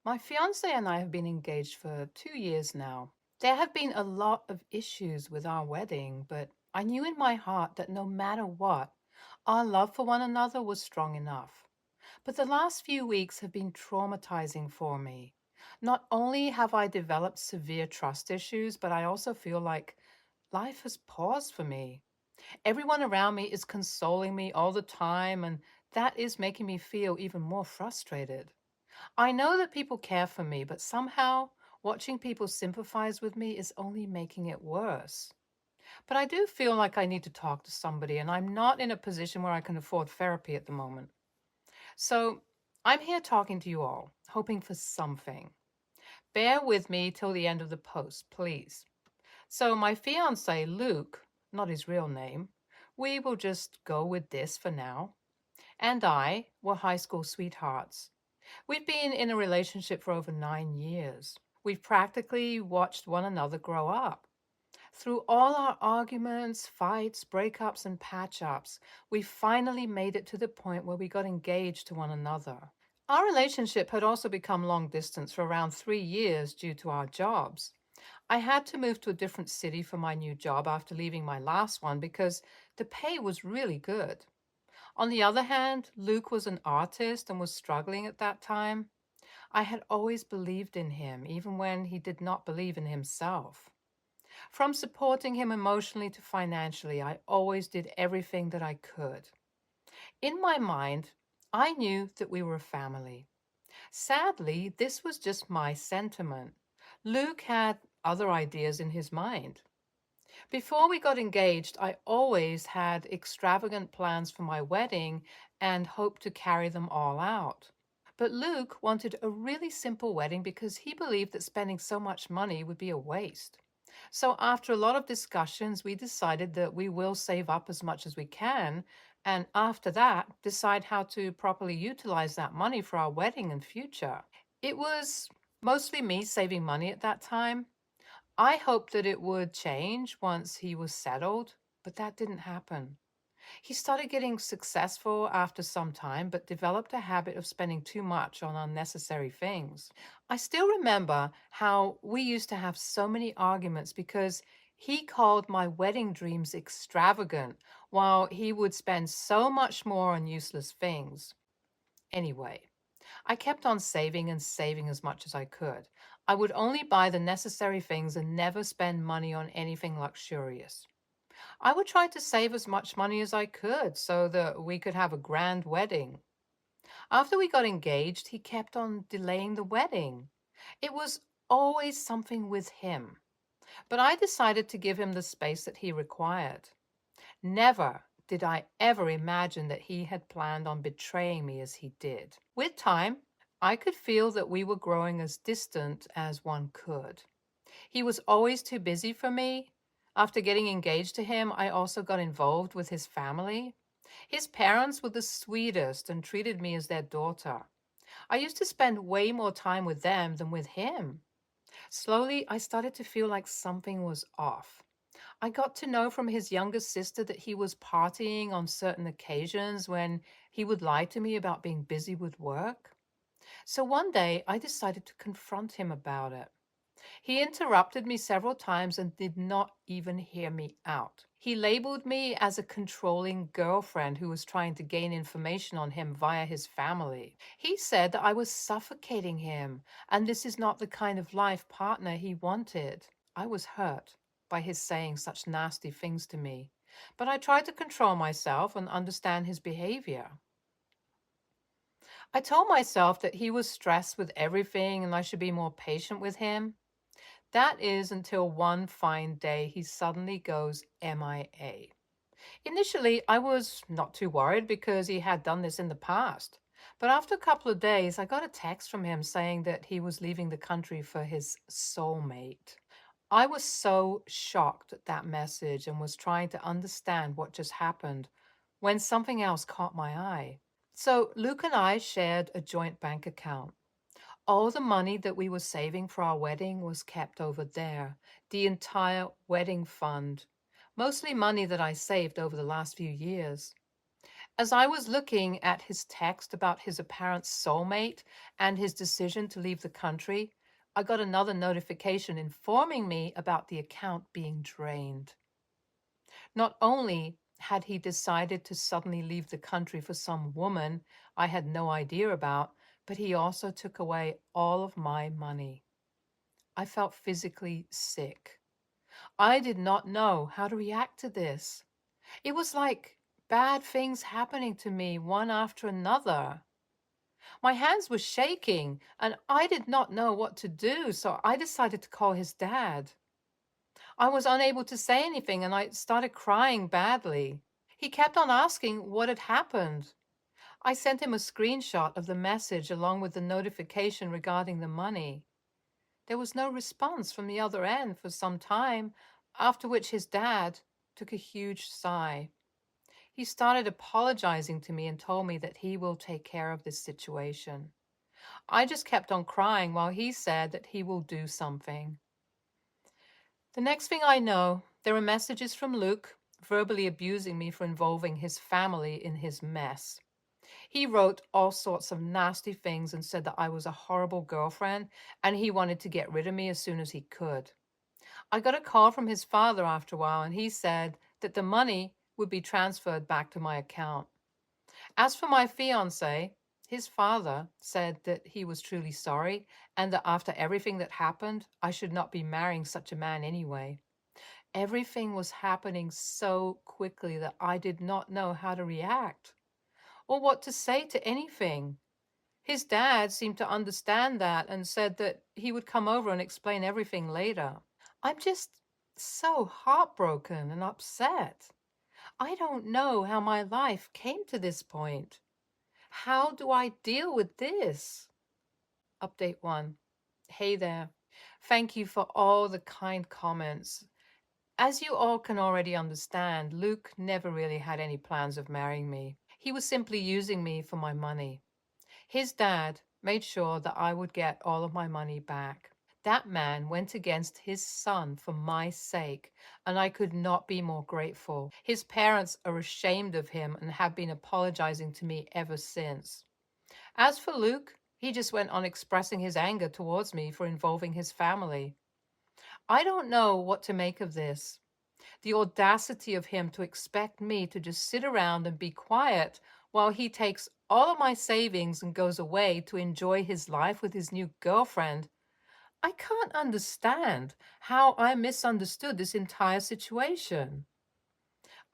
My fiance and I have been engaged for 2 years now. There have been a lot of issues with our wedding, but I knew in my heart that no matter what, our love for one another was strong enough. But the last few weeks have been traumatizing for me. Not only have I developed severe trust issues, but I also feel like life has paused for me. Everyone around me is consoling me all the time, and that is making me feel even more frustrated. I know that people care for me, but somehow watching people sympathize with me is only making it worse. But I do feel like I need to talk to somebody, and I'm not in a position where I can afford therapy at the moment. So I'm here talking to you all, hoping for something. Bear with me till the end of the post, please. So, my fiance, Luke, not his real name, we will just go with this for now, and I were high school sweethearts. We've been in a relationship for over 9 years. We've practically watched one another grow up. Through all our arguments, fights, breakups, and patch ups, we finally made it to the point where we got engaged to one another. Our relationship had also become long distance for around 3 years due to our jobs. I had to move to a different city for my new job after leaving my last one because the pay was really good. On the other hand, Luke was an artist and was struggling at that time. I had always believed in him, even when he did not believe in himself. From supporting him emotionally to financially, I always did everything that I could. In my mind, I knew that we were a family. Sadly, this was just my sentiment. Luke had other ideas in his mind. Before we got engaged, I always had extravagant plans for my wedding and hoped to carry them all out. But Luke wanted a really simple wedding because he believed that spending so much money would be a waste. So, after a lot of discussions, we decided that we will save up as much as we can, and after that, decide how to properly utilize that money for our wedding and future. It was mostly me saving money at that time. I hoped that it would change once he was settled, but that didn't happen. He started getting successful after some time, but developed a habit of spending too much on unnecessary things. I still remember how we used to have so many arguments because he called my wedding dreams extravagant, while he would spend so much more on useless things. Anyway, I kept on saving and saving as much as I could. I would only buy the necessary things and never spend money on anything luxurious. I would try to save as much money as I could so that we could have a grand wedding. After we got engaged, he kept on delaying the wedding. It was always something with him, but I decided to give him the space that he required. Never did I ever imagine that he had planned on betraying me as he did. With time, I could feel that we were growing as distant as one could. He was always too busy for me. After getting engaged to him, I also got involved with his family. His parents were the sweetest and treated me as their daughter. I used to spend way more time with them than with him. Slowly, I started to feel like something was off. I got to know from his younger sister that he was partying on certain occasions when he would lie to me about being busy with work. So one day, I decided to confront him about it. He interrupted me several times and did not even hear me out. He labeled me as a controlling girlfriend who was trying to gain information on him via his family. He said that I was suffocating him, and this is not the kind of life partner he wanted. I was hurt by his saying such nasty things to me, but I tried to control myself and understand his behavior. I told myself that he was stressed with everything and I should be more patient with him. That is until one fine day he suddenly goes MIA. Initially, I was not too worried because he had done this in the past. But after a couple of days, I got a text from him saying that he was leaving the country for his soulmate. I was so shocked at that message and was trying to understand what just happened when something else caught my eye. So Luke and I shared a joint bank account. All the money that we were saving for our wedding was kept over there, the entire wedding fund, mostly money that I saved over the last few years. As I was looking at his text about his apparent soulmate and his decision to leave the country, I got another notification informing me about the account being drained. Not only had he decided to suddenly leave the country for some woman I had no idea about, but he also took away all of my money. I felt physically sick. I did not know how to react to this. It was like bad things happening to me one after another. My hands were shaking and I did not know what to do, so I decided to call his dad. I was unable to say anything and I started crying badly. He kept on asking what had happened. I sent him a screenshot of the message along with the notification regarding the money. There was no response from the other end for some time, after which his dad took a huge sigh. He started apologizing to me and told me that he will take care of this situation. I just kept on crying while he said that he will do something. The next thing I know, there are messages from Luke verbally abusing me for involving his family in his mess. He wrote all sorts of nasty things and said that I was a horrible girlfriend and he wanted to get rid of me as soon as he could. I got a call from his father after a while and he said that the money would be transferred back to my account. As for my fiance, his father said that he was truly sorry and that after everything that happened, I should not be marrying such a man anyway. Everything was happening so quickly that I did not know how to react or what to say to anything. His dad seemed to understand that and said that he would come over and explain everything later. I'm just so heartbroken and upset. I don't know how my life came to this point. How do I deal with this? Update 1. Hey there. Thank you for all the kind comments. As you all can already understand, Luke never really had any plans of marrying me. He was simply using me for my money. His dad made sure that I would get all of my money back. That man went against his son for my sake, and I could not be more grateful. His parents are ashamed of him and have been apologizing to me ever since. As for Luke, he just went on expressing his anger towards me for involving his family. I don't know what to make of this. The audacity of him to expect me to just sit around and be quiet while he takes all of my savings and goes away to enjoy his life with his new girlfriend. I can't understand how I misunderstood this entire situation.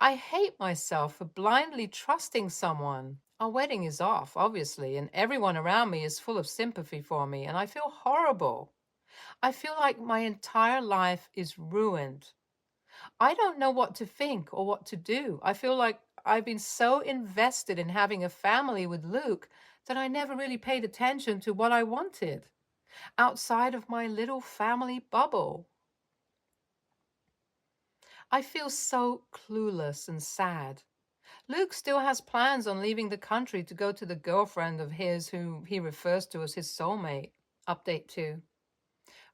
I hate myself for blindly trusting someone. Our wedding is off, obviously, and everyone around me is full of sympathy for me, and I feel horrible. I feel like my entire life is ruined. I don't know what to think or what to do. I feel like I've been so invested in having a family with Luke that I never really paid attention to what I wanted outside of my little family bubble. I feel so clueless and sad. Luke still has plans on leaving the country to go to the girlfriend of his who he refers to as his soulmate. Update 2.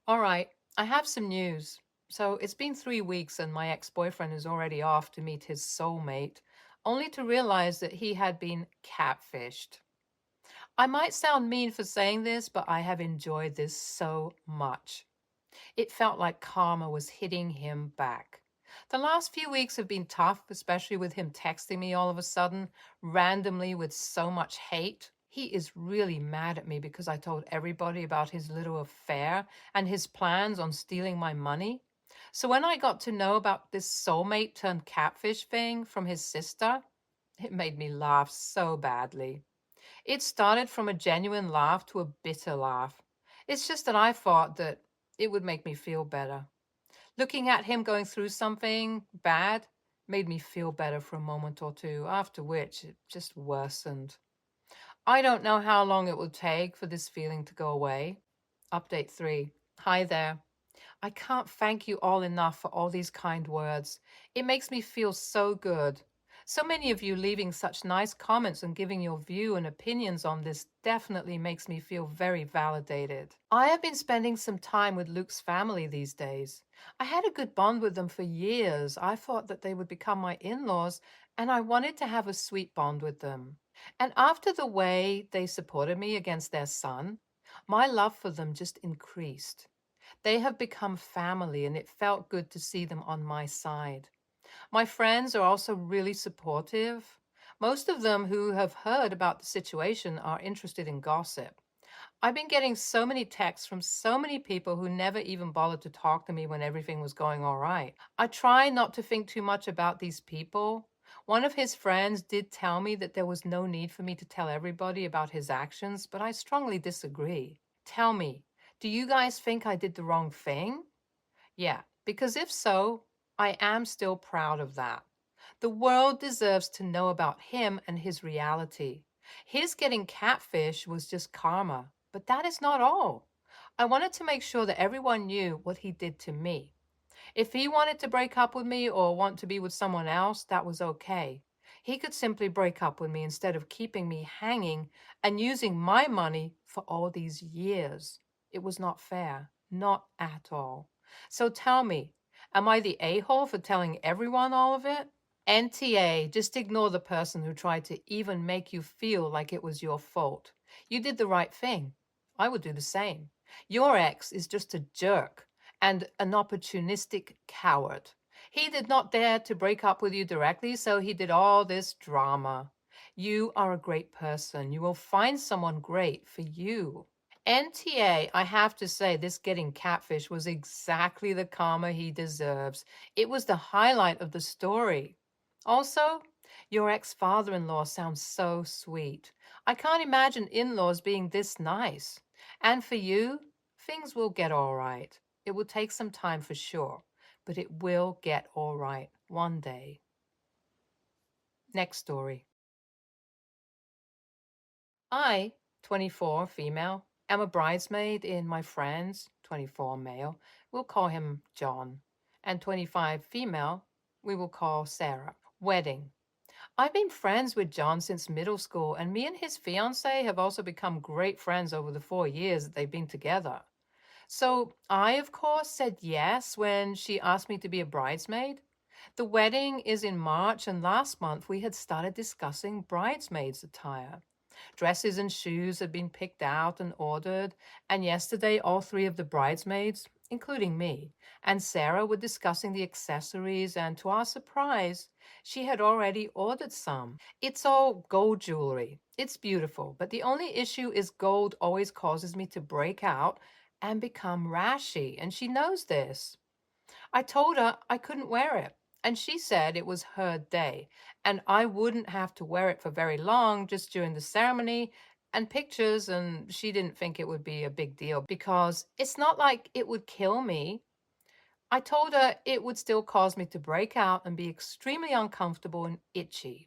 All right, I have some news. So it's been 3 weeks and my ex-boyfriend is already off to meet his soulmate, only to realize that he had been catfished. I might sound mean for saying this, but I have enjoyed this so much. It felt like karma was hitting him back. The last few weeks have been tough, especially with him texting me all of a sudden, randomly with so much hate. He is really mad at me because I told everybody about his little affair and his plans on stealing my money. So when I got to know about this soulmate turned catfish thing from his sister, it made me laugh so badly. It started from a genuine laugh to a bitter laugh. It's just that I thought that it would make me feel better. Looking at him going through something bad made me feel better for a moment or two, after which it just worsened. I don't know how long it will take for this feeling to go away. Update 3. Hi there. I can't thank you all enough for all these kind words. It makes me feel so good. So many of you leaving such nice comments and giving your view and opinions on this definitely makes me feel very validated. I have been spending some time with Luke's family these days. I had a good bond with them for years. I thought that they would become my in-laws, and I wanted to have a sweet bond with them. And after the way they supported me against their son, my love for them just increased. They have become family, and it felt good to see them on my side. My friends are also really supportive. Most of them who have heard about the situation are interested in gossip. I've been getting so many texts from so many people who never even bothered to talk to me when everything was going all right. I try not to think too much about these people. One of his friends did tell me that there was no need for me to tell everybody about his actions, but I strongly disagree. Tell me, do you guys think I did the wrong thing? Yeah, because if so, I am still proud of that. The world deserves to know about him and his reality. His getting catfish was just karma, but that is not all. I wanted to make sure that everyone knew what he did to me. If he wanted to break up with me or want to be with someone else, that was okay. He could simply break up with me instead of keeping me hanging and using my money for all these years. It was not fair, not at all. So tell me, am I the a-hole for telling everyone all of it? NTA, just ignore the person who tried to even make you feel like it was your fault. You did the right thing. I would do the same. Your ex is just a jerk and an opportunistic coward. He did not dare to break up with you directly, so he did all this drama. You are a great person. You will find someone great for you. NTA, I have to say, this getting catfish was exactly the karma he deserves. It was the highlight of the story. Also, your ex-father-in-law sounds so sweet. I can't imagine in-laws being this nice. And for you, things will get all right. It will take some time for sure, but it will get all right one day. Next story. I, 24, female, am a bridesmaid in my friend's, 24, male, we'll call him John, and 25, female, we will call Sarah, wedding. I've been friends with John since middle school, and me and his fiance have also become great friends over the 4 years that they've been together. So I, of course, said yes when she asked me to be a bridesmaid. The wedding is in March, and last month we had started discussing bridesmaids' attire. Dresses and shoes had been picked out and ordered, and yesterday all three of the bridesmaids, including me, and Sarah were discussing the accessories, and to our surprise, she had already ordered some. It's all gold jewelry. It's beautiful, but the only issue is gold always causes me to break out and become rashy, and she knows this. I told her I couldn't wear it, and she said it was her day, and I wouldn't have to wear it for very long, just during the ceremony and pictures, and she didn't think it would be a big deal because it's not like it would kill me. I told her it would still cause me to break out and be extremely uncomfortable and itchy.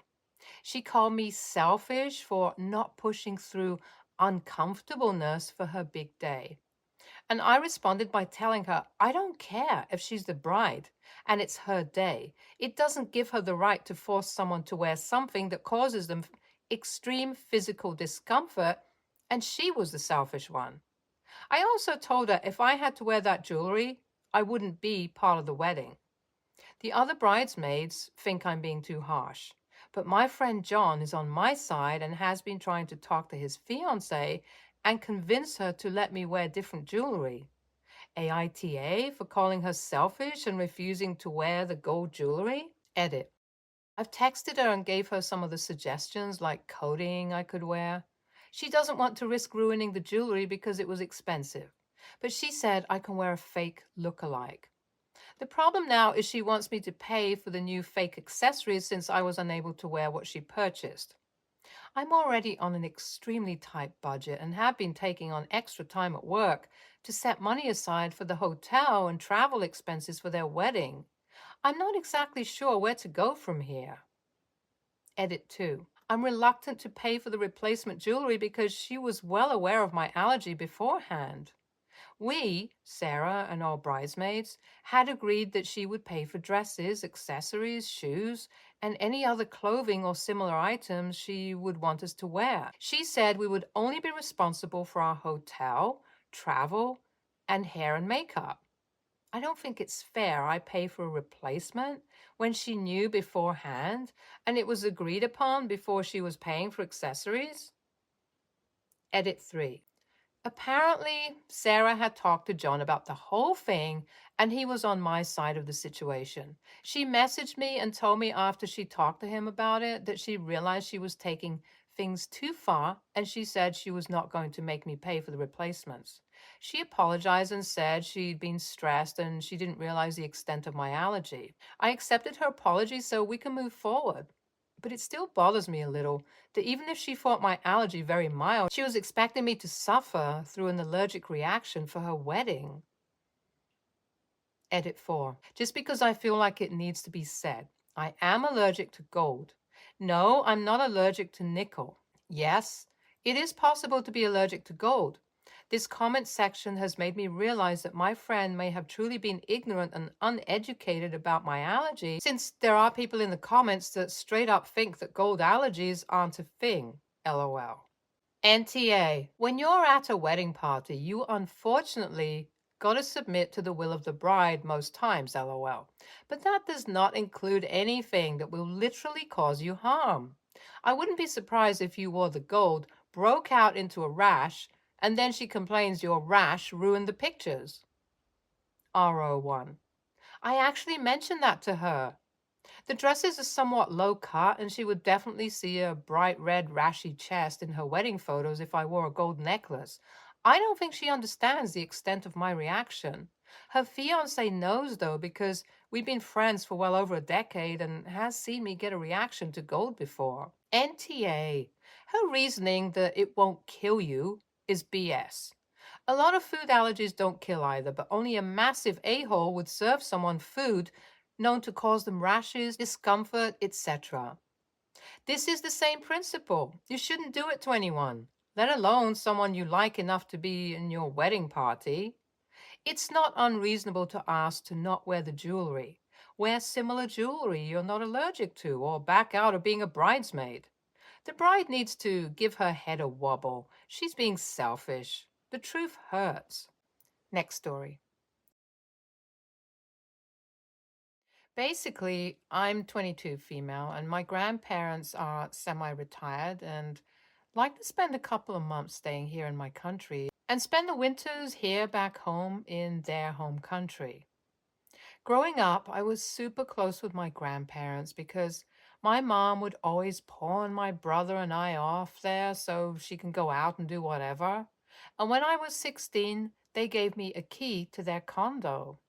She called me selfish for not pushing through uncomfortableness for her big day. And I responded by telling her, I don't care if she's the bride and it's her day. It doesn't give her the right to force someone to wear something that causes them extreme physical discomfort, and she was the selfish one. I also told her if I had to wear that jewelry, I wouldn't be part of the wedding. The other bridesmaids think I'm being too harsh, but my friend John is on my side and has been trying to talk to his fiancée and convince her to let me wear different jewelry. AITA for calling her selfish and refusing to wear the gold jewelry? Edit. I've texted her and gave her some of the suggestions like coating I could wear. She doesn't want to risk ruining the jewelry because it was expensive, but she said I can wear a fake look-alike. The problem now is she wants me to pay for the new fake accessories since I was unable to wear what she purchased. I'm already on an extremely tight budget and have been taking on extra time at work to set money aside for the hotel and travel expenses for their wedding. I'm not exactly sure where to go from here. Edit 2. I'm reluctant to pay for the replacement jewelry because she was well aware of my allergy beforehand. We, Sarah and all bridesmaids, had agreed that she would pay for dresses, accessories, shoes, and any other clothing or similar items she would want us to wear. She said we would only be responsible for our hotel, travel, and hair and makeup. I don't think it's fair I pay for a replacement when she knew beforehand and it was agreed upon before she was paying for accessories. Edit 3. Apparently, Sarah had talked to John about the whole thing, and he was on my side of the situation. She messaged me and told me after she talked to him about it that she realized she was taking things too far, and she said she was not going to make me pay for the replacements. She apologized and said she'd been stressed and she didn't realize the extent of my allergy. I accepted her apology so we can move forward. But it still bothers me a little that even if she thought my allergy very mild, she was expecting me to suffer through an allergic reaction for her wedding. Edit 4. Just because I feel like it needs to be said, I am allergic to gold. No, I'm not allergic to nickel. Yes, it is possible to be allergic to gold. This comment section has made me realize that my friend may have truly been ignorant and uneducated about my allergy, since there are people in the comments that straight up think that gold allergies aren't a thing. LOL. NTA. When you're at a wedding party, you unfortunately gotta submit to the will of the bride most times, LOL. But that does not include anything that will literally cause you harm. I wouldn't be surprised if you wore the gold, broke out into a rash, and then she complains your rash ruined the pictures. RO1. I actually mentioned that to her. The dresses are somewhat low cut, and she would definitely see a bright red rashy chest in her wedding photos if I wore a gold necklace. I don't think she understands the extent of my reaction. Her fiance knows, though, because we've been friends for well over a decade and has seen me get a reaction to gold before. NTA. Her reasoning that it won't kill you is BS. A lot of food allergies don't kill either, but only a massive a-hole would serve someone food known to cause them rashes, discomfort, etc. This is the same principle. You shouldn't do it to anyone, let alone someone you like enough to be in your wedding party. It's not unreasonable to ask to not wear the jewelry. Wear similar jewelry you're not allergic to, or back out of being a bridesmaid. The bride needs to give her head a wobble. She's being selfish. The truth hurts. Next story. Basically, I'm 22 female, and my grandparents are semi-retired and like to spend a couple of months staying here in my country and spend the winters here back home in their home country. Growing up, I was super close with my grandparents because my mom would always pawn my brother and I off there so she can go out and do whatever. And when I was 16, they gave me a key to their condo.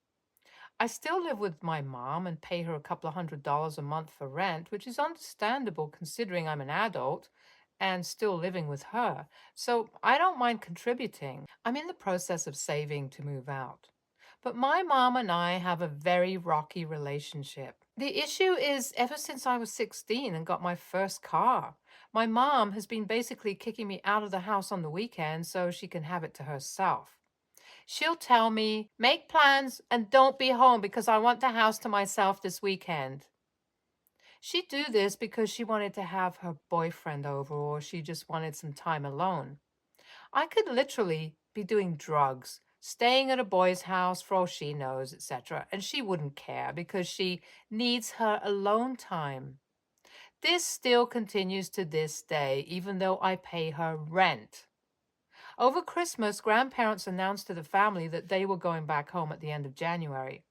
I still live with my mom and pay her a couple of $100s a month for rent, which is understandable considering I'm an adult and still living with her. So I don't mind contributing. I'm in the process of saving to move out. But my mom and I have a very rocky relationship. The issue is ever since I was 16 and got my first car, my mom has been basically kicking me out of the house on the weekend so she can have it to herself. She'll tell me, make plans and don't be home because I want the house to myself this weekend. She'd do this because she wanted to have her boyfriend over or she just wanted some time alone. I could literally be doing drugs, staying at a boy's house for all she knows, etc., and she wouldn't care because she needs her alone time. This still continues to this day, even though I pay her rent. Over Christmas, grandparents announced to the family that they were going back home at the end of January.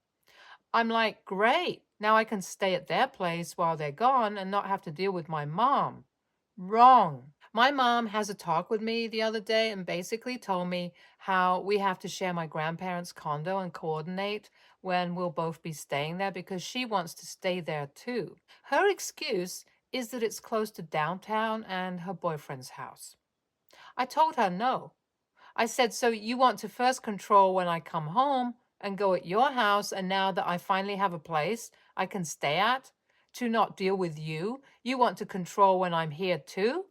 I'm like, great, now I can stay at their place while they're gone and not have to deal with my mom. Wrong. My mom has a talk with me the other day and basically told me how we have to share my grandparents' condo and coordinate when we'll both be staying there because she wants to stay there too. Her excuse is that it's close to downtown and her boyfriend's house. I told her no. I said, so you want to first control when I come home and go at your house, and now that I finally have a place I can stay at to not deal with you, you want to control when I'm here too?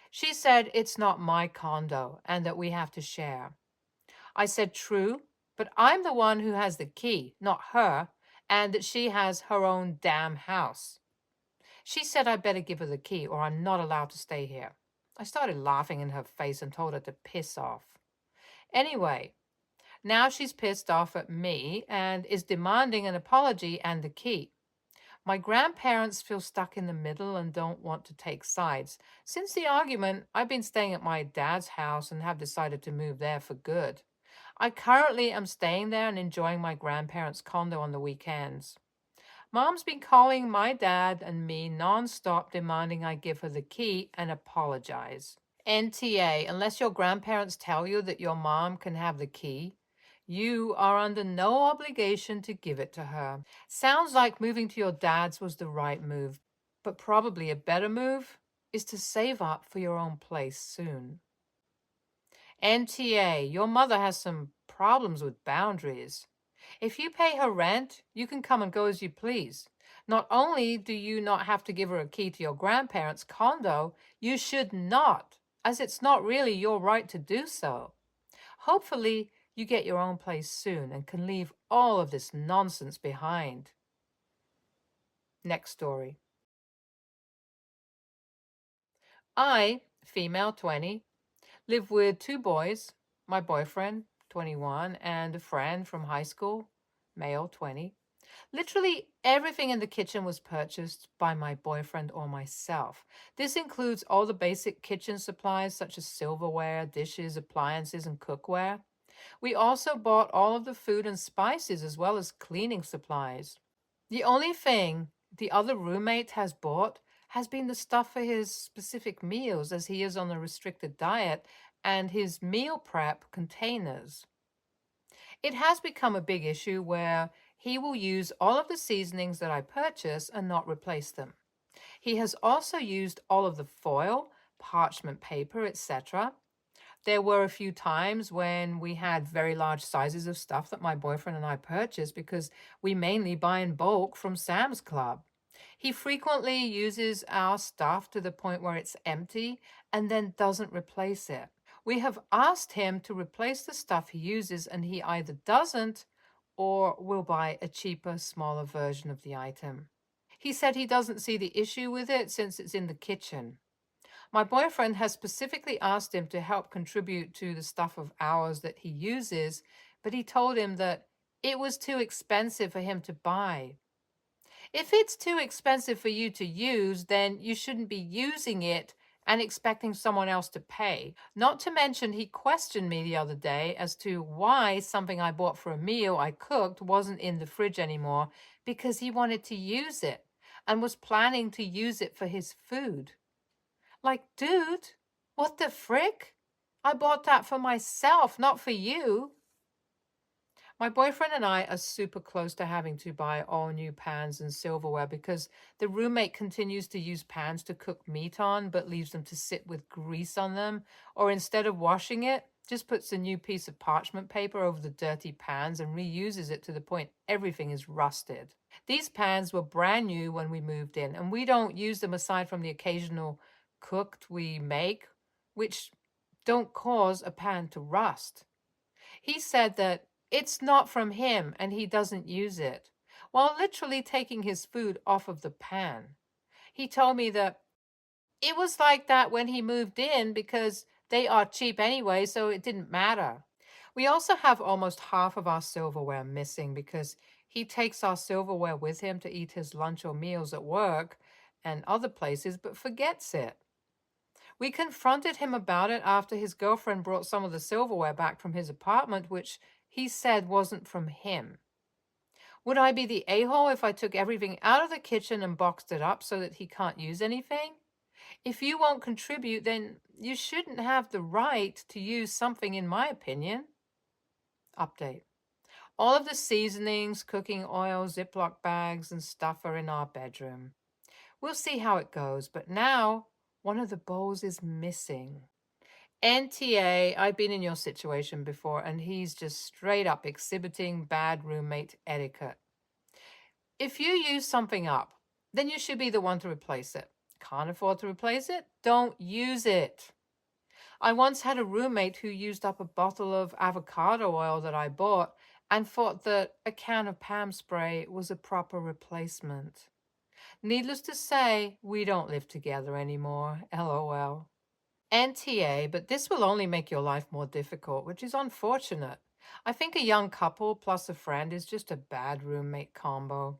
She said it's not my condo and that we have to share. I said, true, but I'm the one who has the key, not her, and that she has her own damn house. She said I better give her the key or I'm not allowed to stay here. I started laughing in her face and told her to piss off. Anyway, now she's pissed off at me and is demanding an apology and the key. My grandparents feel stuck in the middle and don't want to take sides. Since the argument, I've been staying at my dad's house and have decided to move there for good. I currently am staying there and enjoying my grandparents' condo on the weekends. Mom's been calling my dad and me nonstop, demanding I give her the key and apologize. NTA, unless your grandparents tell you that your mom can have the key, you are under no obligation to give it to her. Sounds like moving to your dad's was the right move, but probably a better move is to save up for your own place soon. NTA, your mother has some problems with boundaries. If you pay her rent, you can come and go as you please. Not only do you not have to give her a key to your grandparents' condo, you should not, as it's not really your right to do so. Hopefully, you get your own place soon and can leave all of this nonsense behind. Next story. I, female 20, live with two boys, my boyfriend, 21, and a friend from high school, male 20. Literally everything in the kitchen was purchased by my boyfriend or myself. This includes all the basic kitchen supplies such as silverware, dishes, appliances, and cookware. We also bought all of the food and spices as well as cleaning supplies. The only thing the other roommate has bought has been the stuff for his specific meals as he is on a restricted diet and his meal prep containers. It has become a big issue where he will use all of the seasonings that I purchase and not replace them. He has also used all of the foil, parchment paper, etc. There were a few times when we had very large sizes of stuff that my boyfriend and I purchased because we mainly buy in bulk from Sam's Club. He frequently uses our stuff to the point where it's empty and then doesn't replace it. We have asked him to replace the stuff he uses and he either doesn't or will buy a cheaper, smaller version of the item. He said he doesn't see the issue with it since it's in the kitchen. My boyfriend has specifically asked him to help contribute to the stuff of ours that he uses, but he told him that it was too expensive for him to buy. If it's too expensive for you to use, then you shouldn't be using it and expecting someone else to pay. Not to mention, he questioned me the other day as to why something I bought for a meal I cooked wasn't in the fridge anymore because he wanted to use it and was planning to use it for his food. Like, dude, what the frick? I bought that for myself, not for you. My boyfriend and I are super close to having to buy all new pans and silverware because the roommate continues to use pans to cook meat on but leaves them to sit with grease on them, or instead of washing it, just puts a new piece of parchment paper over the dirty pans and reuses it to the point everything is rusted. These pans were brand new when we moved in, and we don't use them aside from the occasional cooked we make, which don't cause a pan to rust. He said that it's not from him and he doesn't use it, while literally taking his food off of the pan. He told me that it was like that when he moved in because they are cheap anyway, so it didn't matter. We also have almost half of our silverware missing because he takes our silverware with him to eat his lunch or meals at work and other places, but forgets it. We confronted him about it after his girlfriend brought some of the silverware back from his apartment, which he said wasn't from him. Would I be the a-hole if I took everything out of the kitchen and boxed it up so that he can't use anything? If you won't contribute, then you shouldn't have the right to use something, in my opinion. Update. All of the seasonings, cooking oil, Ziploc bags, and stuff are in our bedroom. We'll see how it goes, but now one of the bowls is missing. NTA, I've been in your situation before, and he's just straight up exhibiting bad roommate etiquette. If you use something up, then you should be the one to replace it. Can't afford to replace it? Don't use it. I once had a roommate who used up a bottle of avocado oil that I bought and thought that a can of Pam spray was a proper replacement. Needless to say, we don't live together anymore. LOL. NTA, but this will only make your life more difficult, which is unfortunate. I think a young couple plus a friend is just a bad roommate combo.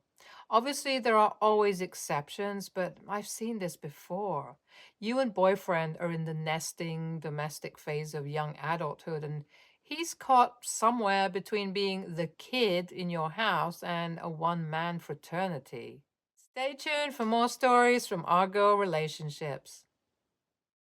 Obviously, there are always exceptions, but I've seen this before. You and boyfriend are in the nesting, domestic phase of young adulthood, and he's caught somewhere between being the kid in your house and a one-man fraternity. Stay tuned for more stories from our girl relationships.